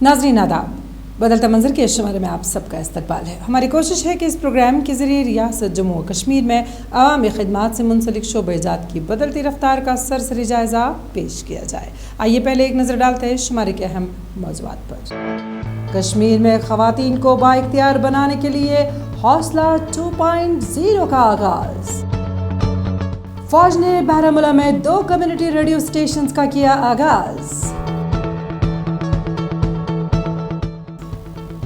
नाज़रीन आदाब, बदलता मंजर के शुमारे में आप सबका इस्तकबाल है। हमारी कोशिश है कि इस प्रोग्राम के ज़रिए रियासत जम्मू व कश्मीर में अवामी खिदमात से मुंसलिक शोबे-ए-जात की बदलती रफ्तार का सरसरी जायज़ा पेश किया जाए। आइए पहले एक नज़र डालते हैं शुमारे के अहम मौज़ूआत पर। कश्मीर में ख़वातीन को बाइख्तियार बनाने के लिए हौसला 2.0 का आगाज़। फौज ने बारामूला में 2 कम्युनिटी रेडियो स्टेशंस का किया आगाज़।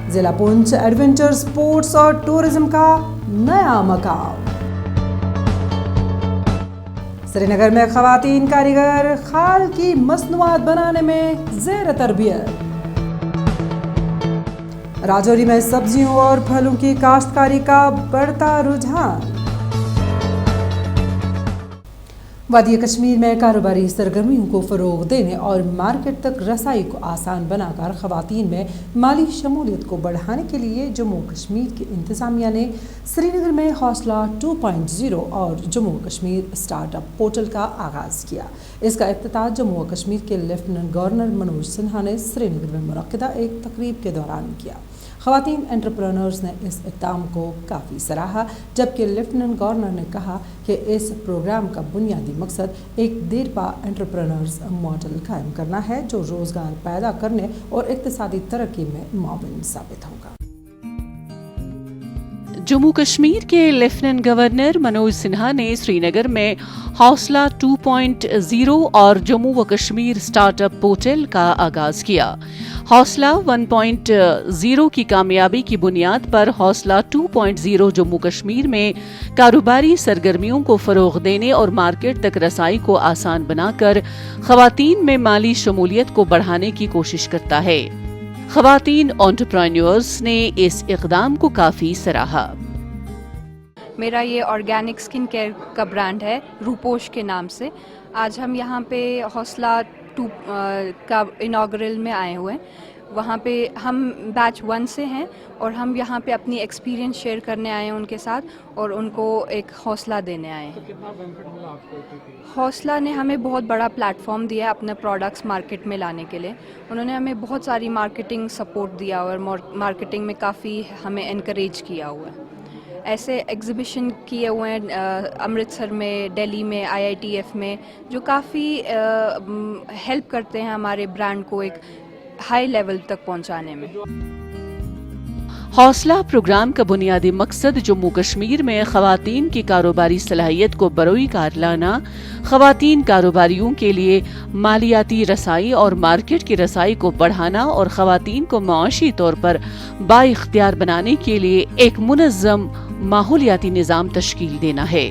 जिला पुंछ एडवेंचर स्पोर्ट्स और टूरिज्म का नया मकाम। श्रीनगर में ख़वातीन कारीगर खाल की मसनूआत बनाने में ज़ेर तरबियत। राजौरी में सब्जियों और फलों की काश्तकारी का बढ़ता रुझान। वादी कश्मीर में कारोबारी सरगर्मियों को फ़रोग़ देने और मार्केट तक रसाई को आसान बनाकर ख़वातीन में माली शमूलियत को बढ़ाने के लिए जम्मू कश्मीर की इंतज़ामिया ने श्रीनगर में हौसला 2.0 और जम्मू कश्मीर स्टार्टअप पोर्टल का आगाज़ किया। इसका इफ्तिताह जम्मू व कश्मीर के लेफ्टिनेंट गवर्नर मनोज सिन्हा ने श्रीनगर में मुनक्किदा एक तकरीब के दौरान किया। ख़वातीन एंटरप्रेन्योर्स ने इस इक़दाम को काफ़ी सराहा, जबकि लेफ्टिनेंट गवर्नर ने कहा कि इस प्रोग्राम का बुनियादी मकसद एक देरपा एंटरप्रेन्योर्स मॉडल कायम करना है जो रोज़गार पैदा करने और इक़्तिसादी तरक्की में मुआविन साबित होगा। जम्मू कश्मीर के लेफ्टिनेंट गवर्नर मनोज सिन्हा ने श्रीनगर में हौसला 2.0 और जम्मू व कश्मीर स्टार्टअप पोर्टल का आगाज़ किया। हौसला 1.0 की कामयाबी की बुनियाद पर हौसला 2.0 जम्मू कश्मीर में कारोबारी सरगर्मियों को फ़रोग़ देने और मार्केट तक रसाई को आसान बनाकर ख़वातीन में माली शमूलियत को बढ़ाने की कोशिश करता है। ख़वातीन एंटरप्रेन्योर्स ने इस इक़दाम को काफ़ी सराहा। मेरा ये ऑर्गेनिक स्किन केयर का ब्रांड है रूपोश के नाम से। आज हम यहाँ पे हौसला 2 का इनॉग्रल में आए हुए हैं। वहाँ पे हम बैच 1 से हैं और हम यहाँ पे अपनी एक्सपीरियंस शेयर करने आए हैं उनके साथ और उनको एक हौसला देने आए हैं। कितना बेनिफिट मिला आपको? हौसला ने हमें बहुत बड़ा प्लेटफॉर्म दिया अपने प्रोडक्ट्स मार्केट में लाने के लिए। उन्होंने हमें बहुत सारी मार्केटिंग सपोर्ट दिया और मार्केटिंग में काफ़ी हमें इनकरेज किया हुआ है। ऐसे एग्ज़िबिशन किए हुए हैं अमृतसर में, दिल्ली में, IITF में, जो काफ़ी हेल्प करते हैं हमारे ब्रांड को एक हाई लेवल तक पहुंचाने में। हौसला प्रोग्राम का बुनियादी मकसद जम्मू कश्मीर में ख़वातीन की कारोबारी सलाहियत को बरोई कार लाना, ख़वातीन कारोबारियों के लिए मालियाती रसाई और मार्केट की रसाई को बढ़ाना और ख़वातीन को माशी तौर पर बाइख्तियार बनाने के लिए एक मुनज़्ज़म माहौलियाती निज़ाम तश्कील देना है।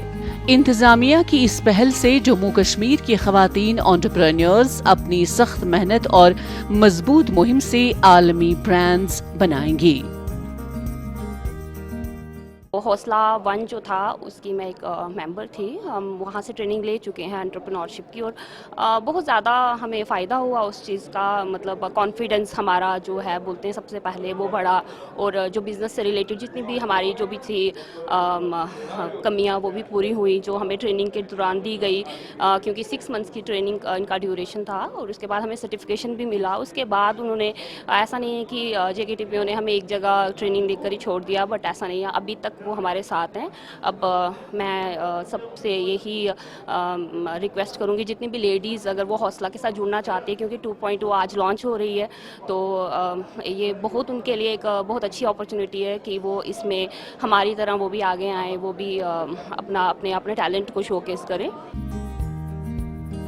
इंतज़ामिया की इस पहल से जम्मू कश्मीर की ख़वातीन एंटरप्रेन्योर्स अपनी सख्त मेहनत और मजबूत मुहिम से आलमी ब्रांड्स बनाएंगी। हौसला 1 जो था उसकी मैं एक मेंबर थी। हम वहाँ से ट्रेनिंग ले चुके हैं एंटरप्रेन्योरशिप की और बहुत ज़्यादा हमें फ़ायदा हुआ उस चीज़ का। मतलब कॉन्फिडेंस हमारा जो है बोलते हैं सबसे पहले वो बढ़ा और जो बिज़नेस से रिलेटेड जितनी भी हमारी जो भी थी कमियाँ वो भी पूरी हुई जो हमें ट्रेनिंग के दौरान दी गई, क्योंकि 6 मंथ्स की ट्रेनिंग इनका ड्यूरेशन था और उसके बाद हमें सर्टिफिकेशन भी मिला। उसके बाद उन्होंने ऐसा नहीं है कि JKTPO ने हमें एक जगह ट्रेनिंग देकर ही छोड़ दिया, बट ऐसा नहीं है, अभी तक वो हमारे साथ हैं। अब मैं सबसे यही रिक्वेस्ट करूंगी जितनी भी लेडीज़ अगर वो हौसला के साथ जुड़ना चाहती है, क्योंकि 2.0 आज लॉन्च हो रही है, तो ये बहुत उनके लिए एक बहुत अच्छी अपॉर्चुनिटी है कि वो इसमें हमारी तरह वो भी आगे आएँ, वो भी अपने टैलेंट को शोकेस करें।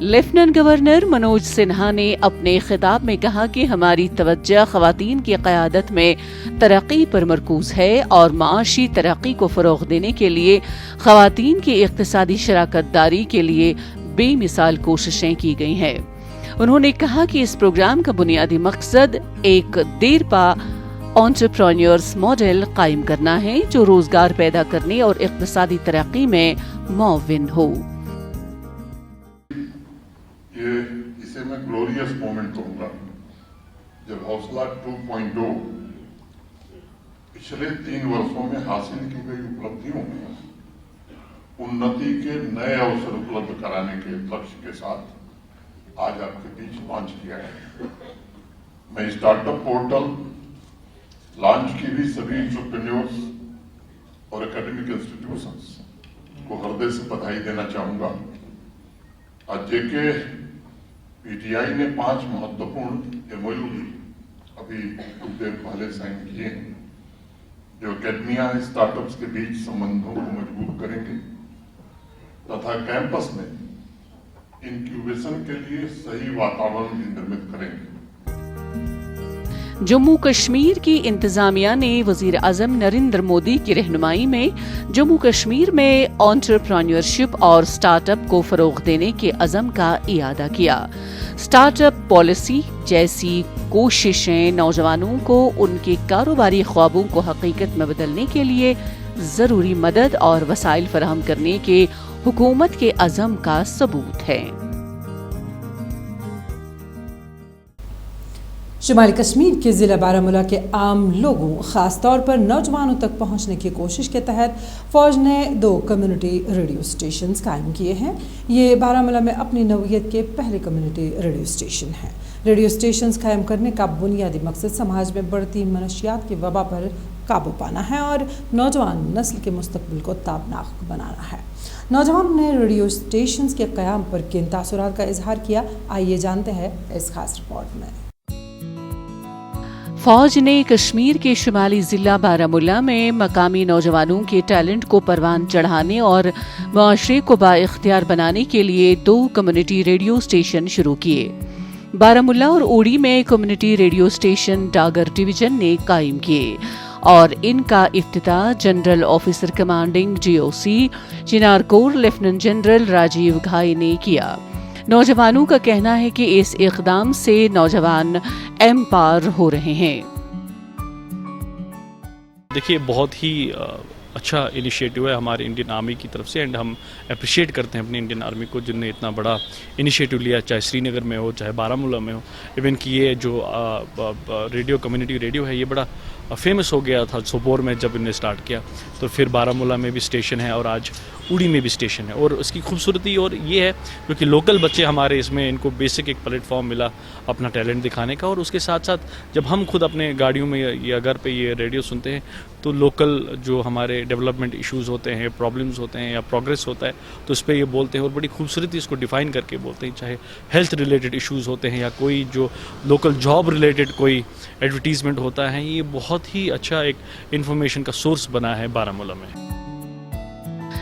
लेफ्टिनेंट गवर्नर मनोज सिन्हा ने अपने खिताब में कहा कि हमारी तवज्जो ख़वातीन की क़यादत में तरक्की पर मरकूज़ है और माशी तरक्की को फ़रोग़ देने के लिए ख़वातीन की इक़्तिसादी शराकत दारी के लिए बेमिसाल कोशिशें की गई हैं। उन्होंने कहा कि इस प्रोग्राम का बुनियादी मकसद एक देरपा एंटरप्रेन्योर्स मॉडल कायम करना है जो रोज़गार पैदा करने और इक़्तिसादी तरक्की में मुआविन हो। इसे मैं ग्लोरियस मोमेंट कहूंगा जब हौसला 2.0 पिछले 3 वर्षों में हासिल की गई उपलब्धियों में उन्नति के नए अवसर उपलब्ध कराने के लक्ष्य के साथ आज आपके बीच लॉन्च किया है। मैं स्टार्टअप पोर्टल लॉन्च की भी सभी एंटरप्रेन्योर्स और एकेडमिक इंस्टीट्यूशंस को हृदय से बधाई देना चाहूंगा। आज जेके पीटीआई ने 5 महत्वपूर्ण एमओयू भी अभी कुछ देर पहले साइन किए हैं, जो एकेडमिया स्टार्टअप्स के बीच संबंधों को मजबूत करेंगे तथा कैंपस में इंक्यूबेशन के लिए सही वातावरण भी निर्मित करेंगे। जम्मू कश्मीर की इंतजामिया ने वजीर आजम नरेंद्र मोदी की रहनुमाई में जम्मू कश्मीर में एंटरप्रेन्योरशिप और स्टार्टअप को फरोग देने के अज़म का इयादा किया। स्टार्टअप पॉलिसी जैसी कोशिशें नौजवानों को उनके कारोबारी ख्वाबों को हकीकत में बदलने के लिए जरूरी मदद और वसाइल फराहम करने के हुकूमत के अज़म का सबूत है। शुमाली कश्मीर के ज़िला बारामूला के आम लोगों ख़ास तौर पर नौजवानों तक पहुंचने की कोशिश के तहत फ़ौज ने 2 कम्युनिटी रेडियो स्टेशंस कायम किए हैं। ये बारामूला में अपनी नौइयत के पहले कम्युनिटी रेडियो स्टेशन हैं। रेडियो स्टेशंस कायम करने का बुनियादी मकसद समाज में बढ़ती मनशियात की वबा पर काबू पाना है और नौजवान नस्ल के मुस्तकबिल को ताबनाक बनाना है। नौजवानों ने रेडियो स्टेशंस के क़याम पर किन तासुरात का इजहार किया, आइए जानते हैं इस खास रिपोर्ट में। फौज ने कश्मीर के शुमाली जिला बारामूला में मकामी नौजवानों के टैलेंट को परवान चढ़ाने और मुआशरे को बाइख्तियार बनाने के लिए 2 कम्युनिटी रेडियो स्टेशन शुरू किए। बारामूला और ओडी में community radio station Dagar division ने कायम किए और इनका इफ्तिताह जनरल ऑफिसर कमांडिंग GOC चिनार कोर लेफ्टिनेंट जनरल राजीव घाई ने किया। नौजवानों का कहना है कि इस इक़दाम से नौजवान एम्पावर हो रहे हैं। देखिए, बहुत ही अच्छा इनिशिएटिव है हमारे इंडियन आर्मी की तरफ से, एंड हम अप्रिशिएट करते हैं अपनी इंडियन आर्मी को जिनने इतना बड़ा इनिशिएटिव लिया, चाहे श्रीनगर में हो चाहे बारामूला में हो। इवन कि ये जो रेडियो कम्युनिटी रेडियो है ये बड़ा फेमस हो गया था सोपोर में जब इन्हें स्टार्ट किया, तो फिर बारामूला में भी स्टेशन है और आज उड़ी में भी स्टेशन है। और उसकी खूबसूरती और ये है क्योंकि लोकल बच्चे हमारे इसमें इनको बेसिक एक प्लेटफॉर्म मिला अपना टैलेंट दिखाने का, और उसके साथ साथ जब हम खुद अपने गाड़ियों में या घर पे ये रेडियो सुनते हैं तो लोकल जो हमारे डेवलपमेंट इश्यूज़ होते हैं, प्रॉब्लम्स होते हैं या प्रोग्रेस होता है तो उस पर ये बोलते हैं और बड़ी खूबसूरती इसको डिफ़ाइन करके बोलते हैं। चाहे हेल्थ रिलेटेड इश्यूज़ होते हैं या कोई जो लोकल जॉब रिलेटेड कोई एडवर्टीज़मेंट होता है, ये बहुत ही अच्छा एक इन्फॉर्मेशन का सोर्स बना है बारामूला में।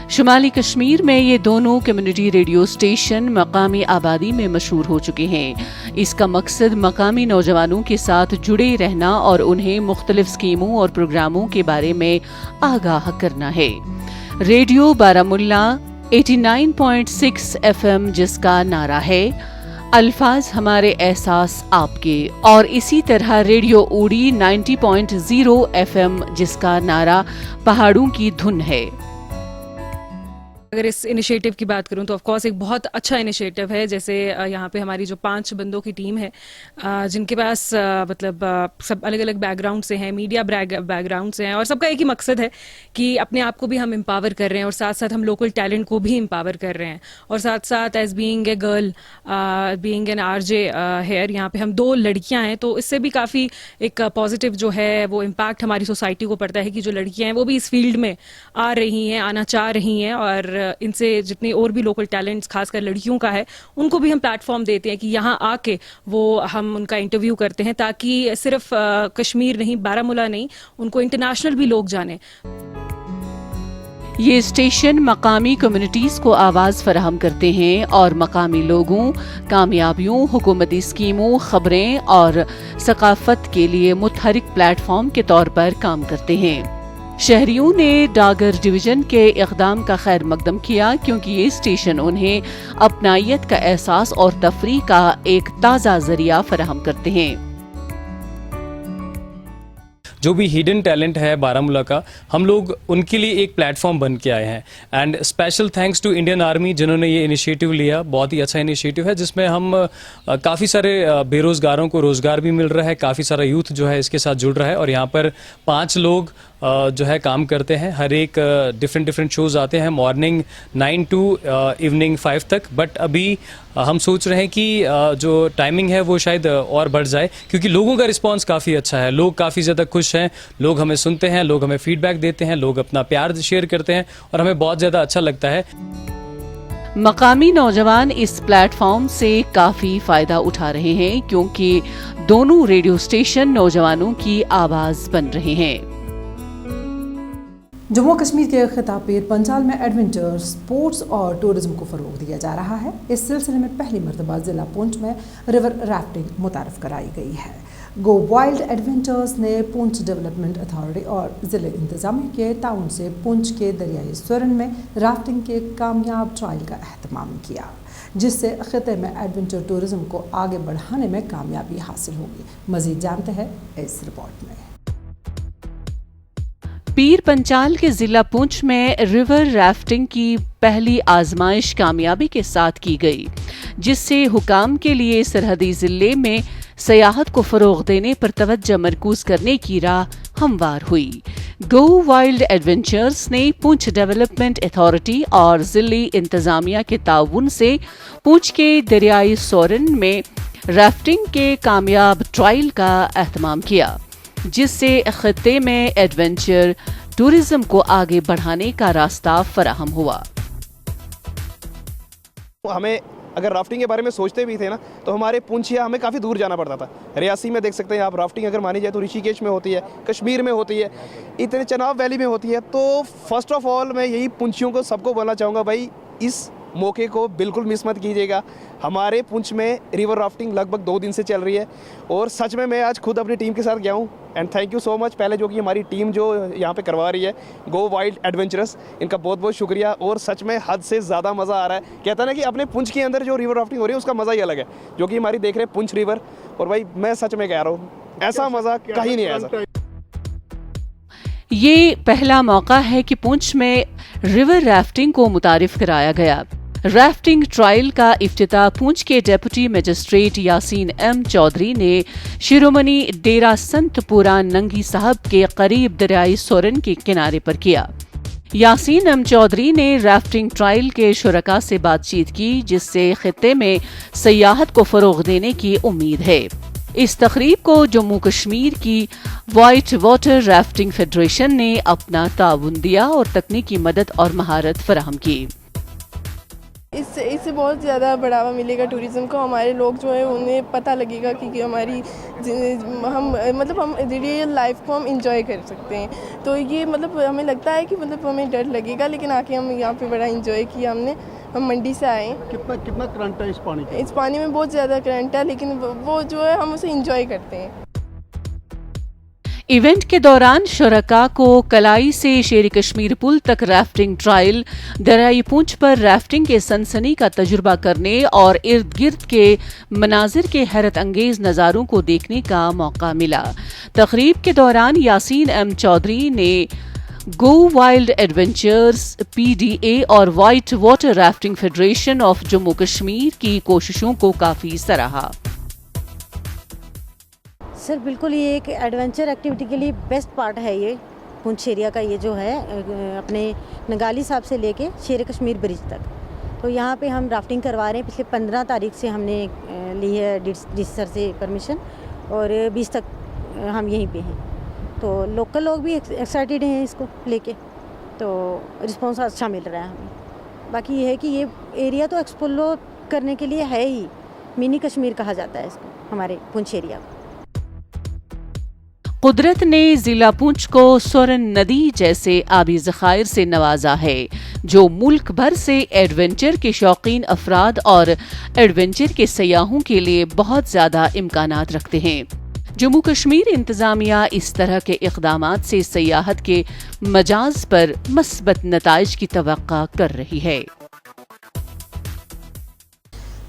शुमाली कश्मीर में ये दोनों कम्युनिटी रेडियो स्टेशन मकामी आबादी में मशहूर हो चुके हैं। इसका मकसद मकामी नौजवानों के साथ जुड़े रहना और उन्हें मुख्तलिफ स्कीमों और प्रोग्रामों के बारे में आगाह करना है। रेडियो बारामूला 89.6 FM जिसका नारा है अल्फाज हमारे एहसास आपके, और इसी तरह रेडियो ओडी 90.0 FM जिसका नारा पहाड़ों की धुन है। अगर इस इनिशिएटिव की बात करूं तो ऑफ कोर्स एक बहुत अच्छा इनिशिएटिव है। जैसे यहाँ पे हमारी जो 5 बंदों की टीम है जिनके पास मतलब सब अलग अलग बैकग्राउंड से हैं, मीडिया बैकग्राउंड से हैं, और सबका एक ही मकसद है कि अपने आप को भी हम एम्पावर कर रहे हैं और साथ साथ हम लोकल टैलेंट को भी एम्पावर कर रहे हैं। और साथ साथ as being a girl, being an RJ here, यहाँ पे हम 2 लड़कियाँ हैं, तो इससे भी काफ़ी एक पॉजिटिव जो है वो इम्पैक्ट हमारी सोसाइटी को पड़ता है कि जो लड़कियाँ हैं वो भी इस फील्ड में आ रही हैं, आना चाह रही हैं, और इनसे जितने और भी लोकल टैलेंट्स खासकर लड़कियों का है उनको भी हम प्लेटफॉर्म देते हैं कि यहाँ आके वो हम उनका इंटरव्यू करते हैं ताकि सिर्फ कश्मीर नहीं, बारामूला नहीं, उनको इंटरनेशनल भी लोग जाने। ये स्टेशन मकामी कम्युनिटीज को आवाज फराहम करते हैं और मकामी लोगों, कामयाबियों, हुकूमती स्कीमों, खबरें और सकाफत के लिए मुतहरिक प्लेटफॉर्म के तौर पर काम करते हैं। शहरियों ने डागर डिवीजन के इक़दाम का खैर मकदम किया क्योंकि ये स्टेशन उन्हें अपनायत का एहसास और तफरीह का एक ताज़ा जरिया फराहम करते हैं। जो भी हिडन टैलेंट है बारामूला का, हम लोग उनके लिए एक प्लेटफॉर्म बन के आए हैं। And special thanks to Indian Army जिन्होंने ये इनिशिएटिव लिया। बहुत ही अच्छा इनिशिएटिव है जिसमें हम काफ़ी सारे बेरोज़गारों को रोज़गार भी मिल रहा है, काफ़ी सारा यूथ जो है इसके साथ जुड़ रहा है। और यहाँ पर 5 लोग जो है काम करते हैं. हर एक डिफरेंट शोज़ आते हैं मॉर्निंग 9 to इवनिंग 5 तक. बट अभी हम सोच रहे हैं कि जो टाइमिंग है वो शायद और बढ़ जाए, क्योंकि लोगों का रिस्पांस काफ़ी अच्छा है. लोग काफ़ी ज़्यादा खुश हैं, लोग हमें सुनते हैं, लोग हमें फीडबैक देते हैं, लोग अपना प्यार शेयर करते हैं और हमें बहुत ज़्यादा अच्छा लगता है. मकामी नौजवान इस प्लेटफॉर्म से काफ़ी फ़ायदा उठा रहे हैं, क्योंकि दोनों रेडियो स्टेशन नौजवानों की आवाज़ बन रहे हैं. जम्मू कश्मीर के खिताब पीर पंजाल में एडवेंचर स्पोर्ट्स और टूरिज्म को फ़रोग दिया जा रहा है. इस सिलसिले में पहली मरतबा ज़िला पुंछ में रिवर राफ्टिंग मुतारफ़ कराई गई है. गो वाइल्ड एडवेंचर्स ने पुंछ डेवलपमेंट अथॉरिटी और ज़िले इंतज़ामिया के ताउन से पुंछ के दरियाई सोरन में राफ्टिंग के कामयाब ट्रायल का एहतमाम किया, जिससे खिते में एडवेंचर टूरिज्म को आगे बढ़ाने में कामयाबी हासिल होगी. मज़ीद जानते हैं इस रिपोर्ट में. पीर पंचाल के जिला पुंछ में रिवर राफ्टिंग की पहली आजमाइश कामयाबी के साथ की गई, जिससे हुकाम के लिए सरहदी जिले में सयाहत को फरोग देने पर तवज्जो मरकूज करने की राह हमवार हुई. गो वाइल्ड एडवेंचर्स ने पुंछ डेवलपमेंट अथॉरिटी और जिले इंतजामिया के ताउन से पुंछ के दरियाई सोरन में राफ्टिंग के कामयाब ट्रायल का एहतमाम किया, जिससे खिते में एडवेंचर टूरिज्म को आगे बढ़ाने का रास्ता फराहम हुआ. हमें अगर राफ्टिंग के बारे में सोचते भी थे ना, तो हमारे पुंछ या हमें काफ़ी दूर जाना पड़ता था. रियासी में देख सकते हैं आप, राफ्टिंग अगर मानी जाए तो ऋषिकेश में होती है, कश्मीर में होती है, इतने चनाब वैली में होती है. तो फर्स्ट ऑफ ऑल मैं यही पुंछियों को सबको बोलना चाहूँगा, भाई इस मौके को बिल्कुल मिस मत कीजिएगा. हमारे पुंछ में रिवर राफ्टिंग लगभग 2 दिन से चल रही है और सच में मैं आज खुद अपनी टीम के साथ गया हूँ. And thank you so much. पहले जो कि हमारी टीम जो यहाँ पे करवा रही है, गो वाइल्ड एडवेंचरस, इनका बहुत बहुत शुक्रिया. और सच में हद से ज़्यादा मज़ा आ रहा है. कहता है ना कि अपने पुंछ के अंदर जो रिवर राफ्टिंग हो रही है उसका मज़ा ही अलग है, जो कि हमारी देख रहे हैं पुंछ रिवर. और भाई मैं सच में कह रहा हूँ, ऐसा मज़ा कहीं नहीं आया. ये पहला मौका है कि पुंछ में रिवर राफ्टिंग को मुतारिफ कराया गया. राफ्टिंग ट्रायल का इफ्तिताह पुंछ के deputy magistrate Yasin M Chaudhary ने शिरोमणि डेरा संत पुरा नंगी साहब के करीब दरियाई सोरन के किनारे पर किया. यासीन एम चौधरी ने राफ्टिंग ट्रायल के शुरका से बातचीत की, जिससे खिते में सयाहत को फरोग देने की उम्मीद है. इस तकरीब को जम्मू कश्मीर की वाइट वाटर राफ्टिंग फेडरेशन ने अपना ताउन दिया और तकनीकी मदद और महारत फराहम की. इससे बहुत ज़्यादा बढ़ावा मिलेगा टूरिज़्म को. हमारे लोग जो है उन्हें पता लगेगा कि हमारी हम रियल लाइफ को हम इंजॉय कर सकते हैं. तो ये हमें लगता है कि हमें डर लगेगा, लेकिन आके हम यहाँ पे बड़ा इंजॉय किया हमने. हम मंडी से आए. कितना करंट है इस पानी का? इस पानी में बहुत ज़्यादा करंट है, लेकिन वो जो है हम उसे इंजॉय करते हैं. इवेंट के दौरान शुरका को कलाई से शेर कश्मीर पुल तक राफ्टिंग ट्रायल, दरियाई पुंछ पर राफ्टिंग के सनसनी का तजुर्बा करने और इर्द गिर्द के मनाजिर के हैरत अंगेज नज़ारों को देखने का मौका मिला. तकरीब के दौरान यासीन एम चौधरी ने गो वाइल्ड एडवेंचर्स, PDA और white water rafting federation of Jammu Kashmir की कोशिशों को काफ़ी सराहा. सर बिल्कुल ये एक एडवेंचर एक्टिविटी के लिए बेस्ट पार्ट है. ये पुंछ एरिया का ये जो है अपने नगाली साहब से लेके शेर कश्मीर ब्रिज तक, तो यहाँ पे हम राफ्टिंग करवा रहे हैं. पिछले 15 तारीख से हमने ली है डी सर से परमिशन और 20 तक हम यहीं पे हैं. तो लोकल लोग भी एक्साइटेड हैं इसको लेके, तो रिस्पॉन्स अच्छा मिल रहा है हमें. बाकी ये है कि ये एरिया तो एक्सप्लोर करने के लिए है ही. मिनी कश्मीर कहा जाता है इसको, हमारे पुंछ एरिया को. कुदरत ने जिला पुंछ को सोरन नदी जैसे आबी ज़खायर से नवाजा है, जो मुल्क भर से एडवेंचर के शौकीन अफराद और एडवेंचर के सयाहों के लिए बहुत ज़्यादा इम्कानात रखते हैं. जम्मू कश्मीर इंतज़ामिया इस तरह के इक़दामात से सयाहत के मजाज पर मस्बत नताइज की तवक्का कर रही है.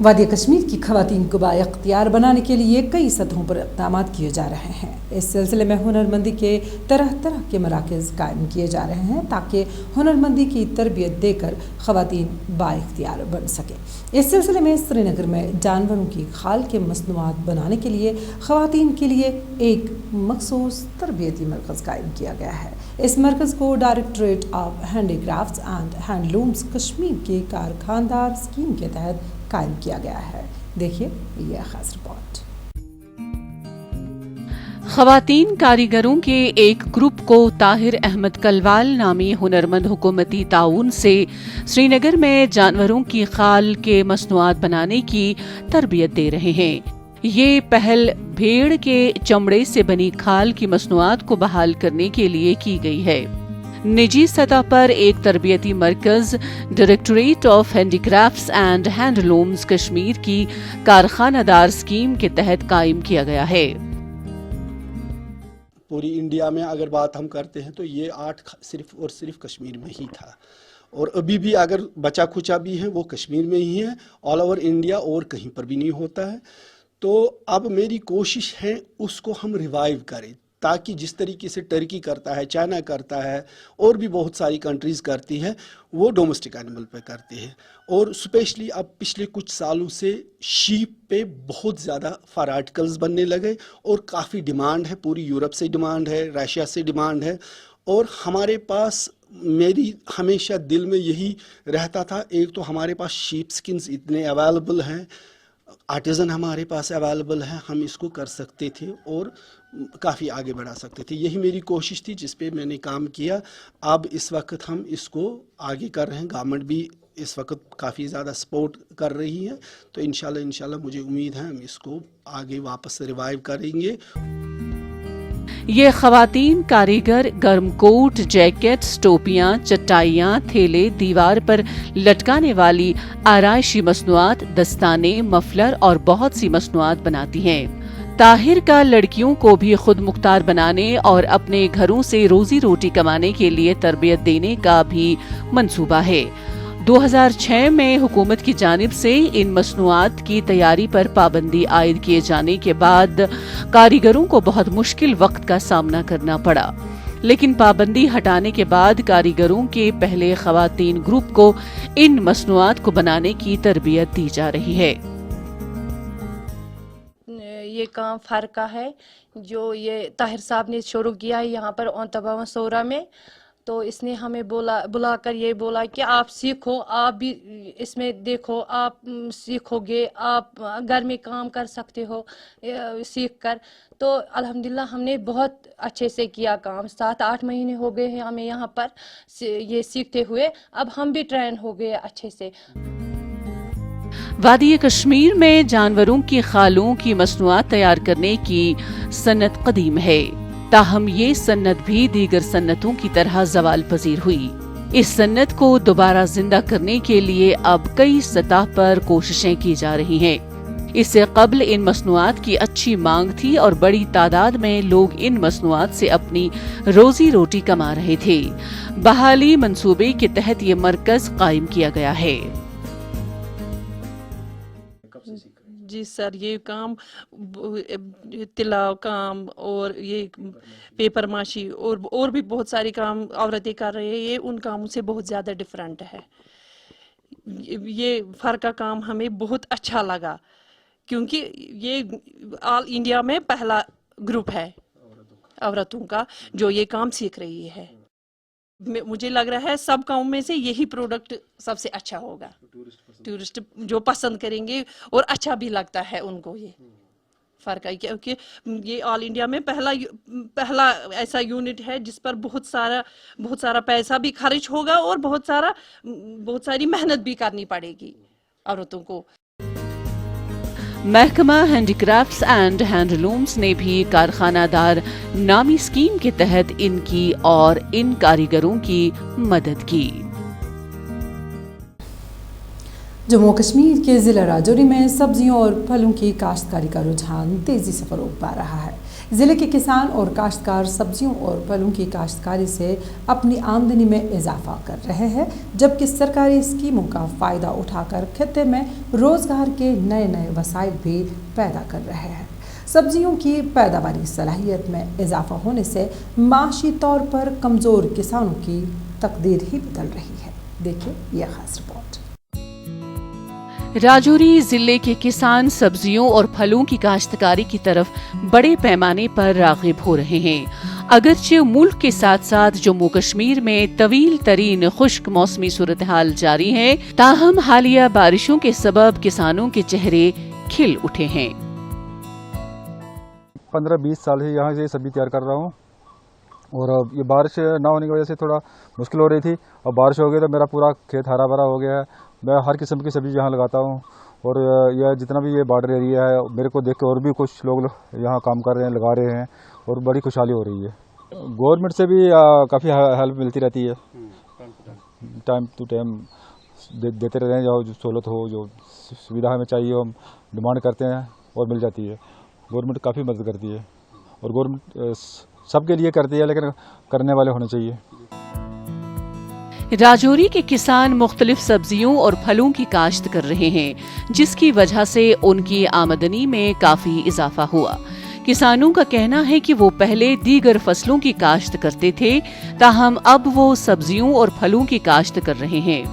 وادی کشمیر کی خواتین کو بااختیار بنانے کے لیے کئی سطحوں پر اقدامات کیے جا رہے ہیں. اس سلسلے میں ہنرمندی کے طرح طرح کے مراکز قائم کیے جا رہے ہیں تاکہ ہنرمندی کی تربیت دے کر خواتین بااختیار بن سکیں. اس سلسلے میں سری نگر میں جانوروں کی کھال کے مصنوعات بنانے کے لیے خواتین کے لیے ایک مخصوص تربیتی مرکز قائم کیا گیا ہے. اس مرکز کو directorate of handicrafts and handlooms Kashmir کے کارخاندار اسکیم کے تحت قائم کیا گیا ہے. دیکھیے یہ خاص رپورٹ. خواتین کاریگروں کے ایک گروپ کو طاہر احمد کلوال نامی ہنرمند حکومتی تعاون سے سری نگر میں جانوروں کی خال کے مصنوعات بنانے کی تربیت دے رہے ہیں. یہ پہل بھیڑ کے چمڑے سے بنی کھال کی مصنوعات کو بحال کرنے کے لیے کی گئی ہے. نجی سطح پر ایک تربیتی مرکز directorate of handicrafts and handlooms Kashmir کی کارخانہ دار اسکیم کے تحت قائم کیا گیا ہے. پوری انڈیا میں اگر بات ہم کرتے ہیں تو یہ آرٹ صرف اور صرف کشمیر میں ہی تھا، اور ابھی بھی اگر بچا کھچا بھی ہے وہ کشمیر میں ہی ہے، آل اوور انڈیا اور کہیں پر بھی نہیں ہوتا ہے. تو اب میری کوشش ہے اس کو ہم ریوائیو کریں تاکہ جس طریقے سے ٹرکی کرتا ہے، چائنا کرتا ہے، اور بھی بہت ساری کنٹریز کرتی ہے، وہ ڈومیسٹک اینیمل پہ کرتے ہیں. اور اسپیشلی اب پچھلے کچھ سالوں سے شیپ پہ بہت زیادہ فار آرٹیکلز بننے لگے اور کافی ڈیمانڈ ہے. پوری یورپ سے ڈیمانڈ ہے، رشیا سے ڈیمانڈ ہے، اور ہمارے پاس میری ہمیشہ دل میں یہی رہتا تھا، ایک تو ہمارے پاس شیپ سکنز اتنے اویلیبل ہیں، آرٹیزن ہمارے پاس اویلیبل ہیں، ہم اس کو کر سکتے تھے اور کافی آگے بڑھا سکتے تھے. یہی میری کوشش تھی جس پہ میں نے کام کیا. اب اس وقت ہم اس کو آگے کر رہے ہیں، گورنمنٹ بھی اس وقت کافی زیادہ سپورٹ کر رہی ہے، تو انشاءاللہ مجھے امید ہے ہم اس کو آگے واپس ریوائیو کریں گے. یہ خواتین کاریگر گرم کوٹ، جیکٹس، ٹوپیاں، چٹائیاں، تھیلے، دیوار پر لٹکانے والی آرائشی مصنوعات، دستانے، مفلر اور بہت سی مصنوعات بناتی ہیں. طاہر کا لڑکیوں کو بھی خود مختار بنانے اور اپنے گھروں سے روزی روٹی کمانے کے لیے تربیت دینے کا بھی منصوبہ ہے. 2006 میں حکومت کی جانب سے ان مصنوعات کی تیاری پر پابندی عائد کیے جانے کے بعد کاریگروں کو بہت مشکل وقت کا سامنا کرنا پڑا، لیکن پابندی ہٹانے کے بعد کاریگروں کے پہلے خواتین گروپ کو ان مصنوعات کو بنانے کی تربیت دی جا رہی ہے. یہ کام فرقہ ہے جو یہ طاہر صاحب نے شروع کیا ہے یہاں پر اونتبا سورا میں. تو اس نے ہمیں بلا کر یہ بولا کہ آپ سیکھو، آپ بھی اس میں دیکھو، آپ سیکھو گے، آپ گھر میں کام کر سکتے ہو سیکھ کر. تو الحمدللہ ہم نے بہت اچھے سے کیا کام. 7-8 مہینے ہو گئے ہیں ہمیں یہاں پر یہ سیکھتے ہوئے. اب ہم بھی ٹرین ہو گئے اچھے سے. وادی کشمیر میں جانوروں کی خالوں کی مصنوعات تیار کرنے کی صنعت قدیم ہے، تاہم یہ صنعت بھی دیگر صنعتوں کی طرح زوال پذیر ہوئی. اس صنعت کو دوبارہ زندہ کرنے کے لیے اب کئی سطح پر کوششیں کی جا رہی ہیں. اس سے قبل ان مصنوعات کی اچھی مانگ تھی اور بڑی تعداد میں لوگ ان مصنوعات سے اپنی روزی روٹی کما رہے تھے. بحالی منصوبے کے تحت یہ مرکز قائم کیا گیا ہے. جی سر، یہ کام تلا کام اور یہ پیپر ماشی اور بھی بہت سارے کام عورتیں کر رہے ہیں، یہ ان کاموں سے بہت زیادہ ڈفرینٹ ہے. یہ فرقہ کام ہمیں بہت اچھا لگا کیونکہ یہ آل انڈیا میں پہلا گروپ ہے عورتوں کا جو یہ کام سیکھ رہی ہے. مجھے لگ رہا ہے سب کاموں میں سے یہی پروڈکٹ سب سے اچھا ہوگا، ٹورسٹ جو پسند کریں گے اور اچھا بھی لگتا ہے ان کو. یہ فرق ہے کیونکہ یہ آل انڈیا میں پہلا ایسا یونٹ ہے جس پر بہت سارا پیسہ بھی خرچ ہوگا اور بہت ساری محنت بھی کرنی پڑے گی عورتوں کو. محکمہ ہینڈی کرافٹس اینڈ ہینڈلومز نے بھی کارخانہ دار نامی اسکیم کے تحت ان کی اور ان کاریگروں کی مدد کی. جموں کشمیر کے ضلع راجوری میں سبزیوں اور پھلوں کی کاشتکاری کا رجحان تیزی سے فروغ پا رہا ہے. ضلع کے کسان اور کاشتکار سبزیوں اور پھلوں کی کاشتکاری سے اپنی آمدنی میں اضافہ کر رہے ہیں، جبکہ سرکاری اسکیموں کا فائدہ اٹھا کر خطے میں روزگار کے نئے نئے وسائل بھی پیدا کر رہے ہیں۔ سبزیوں کی پیداواری صلاحیت میں اضافہ ہونے سے معاشی طور پر کمزور کسانوں کی تقدیر ہی بدل رہی ہے۔ دیکھیں یہ خاص رپورٹ۔ راجوری ضلع کے کسان سبزیوں اور پھلوں کی کاشتکاری کی طرف بڑے پیمانے پر راغب ہو رہے ہیں۔ اگرچہ ملک کے ساتھ ساتھ جموں کشمیر میں طویل ترین خشک موسمی صورتحال جاری ہے، تاہم حالیہ بارشوں کے سبب کسانوں کے چہرے کھل اٹھے ہیں۔ 15-20 سال سے یہاں سے سبزی تیار کر رہا ہوں، اور یہ بارش نہ ہونے کی وجہ سے تھوڑا مشکل ہو رہی تھی۔ اب بارش ہو گئی تو میرا پورا کھیت ہرا بھرا ہو گیا ہے۔ میں ہر قسم کی سبزی یہاں لگاتا ہوں، اور یہ جتنا بھی یہ بارڈر ایریا ہے، میرے کو دیکھ کے اور بھی کچھ لوگ یہاں کام کر رہے ہیں، لگا رہے ہیں، اور بڑی خوشحالی ہو رہی ہے۔ گورنمنٹ سے بھی کافی ہیلپ ملتی رہتی ہے، ٹائم ٹو ٹائم دیتے رہتے ہیں، جو سہولت ہو، جو سویدھا ہمیں چاہیے ہم ڈیمانڈ کرتے ہیں اور مل جاتی ہے۔ گورنمنٹ کافی مدد کرتی ہے، اور گورنمنٹ سب کے لیے کرتی ہے، لیکن کرنے والے ہونے چاہیے۔ راجوری کے کسان مختلف سبزیوں اور پھلوں کی کاشت کر رہے ہیں، جس کی وجہ سے ان کی آمدنی میں کافی اضافہ ہوا۔ کسانوں کا کہنا ہے کہ وہ پہلے دیگر فصلوں کی کاشت کرتے تھے، تاہم اب وہ سبزیوں اور پھلوں کی کاشت کر رہے ہیں،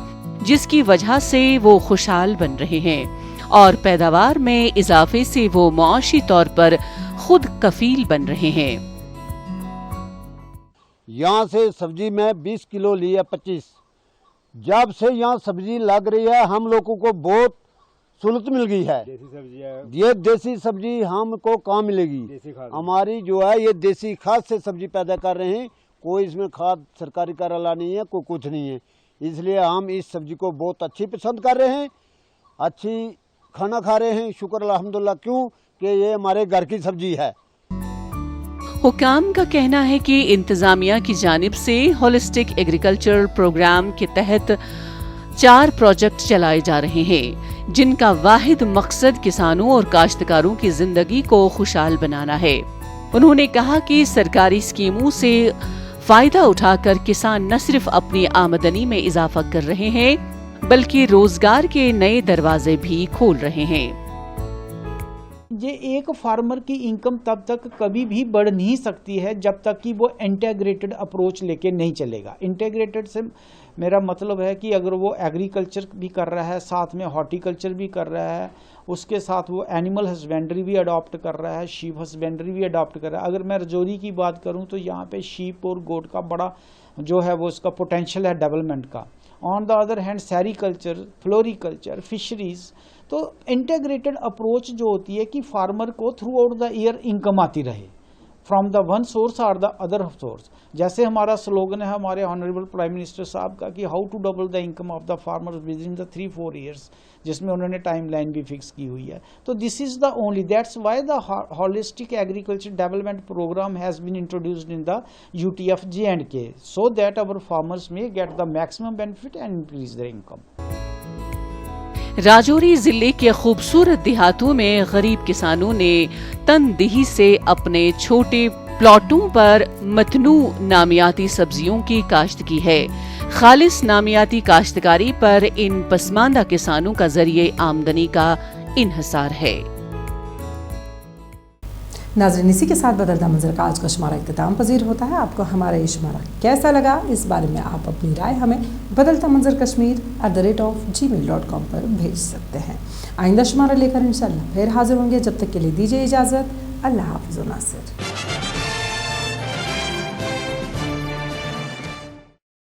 جس کی وجہ سے وہ خوشحال بن رہے ہیں، اور پیداوار میں اضافے سے وہ معاشی طور پر خود کفیل بن رہے ہیں۔ یہاں سے سبزی میں 20 کلو لی ہے 25۔ جب سے یہاں سبزی لگ رہی ہے ہم لوگوں کو بہت سہولت مل گئی ہے۔ یہ دیسی سبزی ہم کو کہاں ملے گی؟ ہماری جو ہے یہ دیسی کھاد سے سبزی پیدا کر رہے ہیں، کوئی اس میں کھاد سرکاری کا ڈالا نہیں ہے، کوئی کچھ نہیں ہے، اس لیے ہم اس سبزی کو بہت اچھی پسند کر رہے ہیں، اچھی کھانا کھا رہے ہیں، شکر الحمدللہ، کیوں کہ یہ ہمارے گھر کی سبزی ہے۔ حکام کا کہنا ہے کہ انتظامیہ کی جانب سے ہولسٹک ایگریکلچر پروگرام کے تحت 4 پروجیکٹ چلائے جا رہے ہیں، جن کا واحد مقصد کسانوں اور کاشتکاروں کی زندگی کو خوشحال بنانا ہے۔ انہوں نے کہا کہ سرکاری اسکیموں سے فائدہ اٹھا کر کسان نہ صرف اپنی آمدنی میں اضافہ کر رہے ہیں، بلکہ روزگار کے نئے دروازے بھی کھول رہے ہیں۔ یہ ایک فارمر کی انکم تب تک کبھی بھی بڑھ نہیں سکتی ہے جب تک کہ وہ انٹیگریٹڈ اپروچ لے کے نہیں چلے گا۔ انٹیگریٹڈ سے میرا مطلب ہے کہ اگر وہ ایگریکلچر بھی کر رہا ہے، ساتھ میں ہارٹی کلچر بھی کر رہا ہے، اس کے ساتھ وہ اینیمل ہسبینڈری بھی اڈاپٹ کر رہا ہے، شیپ ہسبینڈری بھی اڈاپٹ کر رہا ہے۔ اگر میں رجوری کی بات کروں تو یہاں پہ شیپ اور گوٹ کا بڑا جو ہے وہ اس کا پوٹینشیل ہے ڈیولپمنٹ کا۔ On the other hand sericulture, floriculture, fisheries, تو انٹیگریٹڈ اپروچ جو ہوتی ہے کہ فارمر کو throughout the year income آتی رہے، فرام دا ون سورس اور دا ادر سورس۔ جیسے ہمارا سلوگن ہے ہمارے آنریبل پرائم منسٹر صاحب کا کہ how to double the income of the farmer within the 3-4 years, جس میں انہوں نے ٹائم لائن بھی فکس کی ہوئی ہے۔ تو this is the only, that's why the holistic agriculture development programme has been introduced in the UTF J&K so that our farmers may get the maximum benefit and increase their income۔ Rajouri ضلع کے خوبصورت دیہاتوں میں غریب کسانوں نے تندہی سے اپنے چھوٹے پلاٹوں پر متنوع نامیاتی سبزیوں کی کاشت کی ہے۔ خالص نامیاتی کاشتکاری پر ان پسماندہ کسانوں کا ذریعہ آمدنی کا انحصار ہے۔ ناظرین، اسی کے ساتھ بدلتا منظر کا آج کا شمارہ اختتام پذیر ہوتا ہے۔ آپ کو ہمارا یہ شمارہ کیسا لگا، اس بارے میں آپ اپنی رائے ہمیں بدلتا منظر kashmir@gmail.com پر بھیج سکتے ہیں۔ آئندہ شمارہ لے کر انشاءاللہ پھر حاضر ہوں گے، جب تک کے لیے دیجیے اجازت۔ اللہ حافظ و ناصر۔